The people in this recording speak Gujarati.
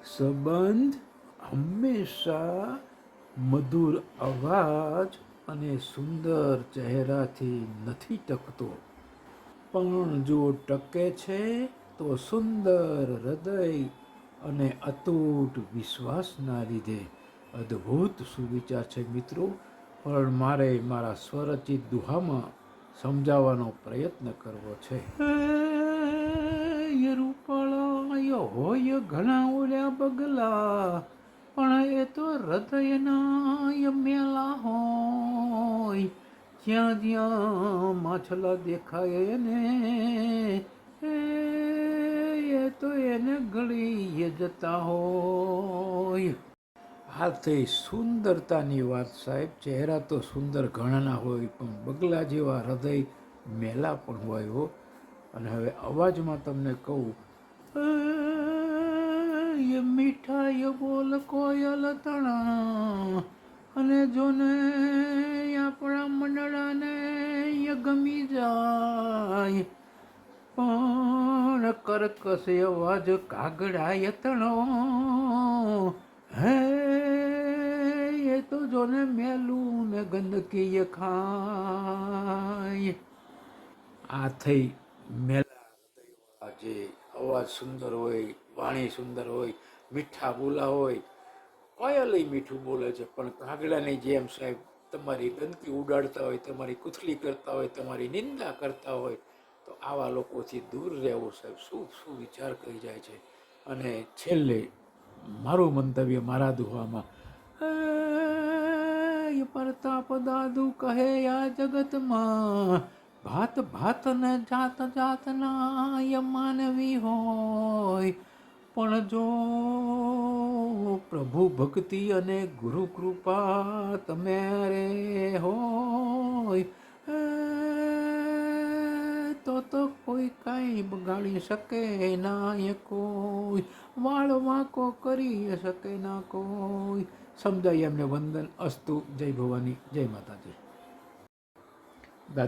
સંબંધ હંમેશા મધુર અવાજ અને સુંદર ચહેરાથી નથી ટકતો, પણ જો ટકે છે તો સુંદર હૃદય અને અતૂટ વિશ્વાસના લીધે. અદ્ભુત સુવિચાર છે મિત્રો, પણ મારે મારા સ્વરચિત દુહામાં સમજાવવાનો પ્રયત્ન કરવો છે. રૂપાળા હોય ઘણા ઓલ્યા બગલા, પણ એ તો હૃદયના મેલા હોય. જ્યાં જ્યાં માછલા દેખાય ને એ તો એને ગળી જતા હોય. આ થઈ સુંદરતાની વાત સાહેબ. ચહેરા તો સુંદર ઘણાના હોય, પણ બગલા જેવા હૃદય મેલા પણ હોય હો. અને હવે અવાજમાં તમને કહું, મીઠાઈ બોલ કોયલ તણા, અને જોને આપણા મંડળાને ગમી જાય. પણ કર્કશ અવાજ કાગડાય તણો, હે એ તો જોને મેલું ને ગંદકી ખાય. આ થઈ મેલા જે અવાજ સુંદર હોય, વાણી સુંદર હોય, મીઠા બોલા હોય. કોયલય મીઠું બોલે છે, પણ કાગડાની જેમ સાહેબ તમારી ગંદકી ઉડાડતા હોય, તમારી કુથલી કરતા હોય, તમારી નિંદા કરતા હોય. તો આવા લોકોથી દૂર રહેવું સાહેબ. શું શું વિચાર કરી જાય છે. અને છેલ્લે મારું મંતવ્ય મારા દુહામાં, પ્રતાપ દાદુ કહે આ જગતમાં ભાત ભાત ને જાત જાતના માનવી હોય, પણ જો પ્રભુ ભક્તિ અને ગુરુ કૃપા તમારે હોય, તો કોઈ કાંઈ બગાડી શકે ના, એ કોઈ વાળ વાંકો કરી શકે ના કોઈ. સમજાય એમને. વંદન અસ્તુ. જય ભવાની, જય માતાજી. દાદા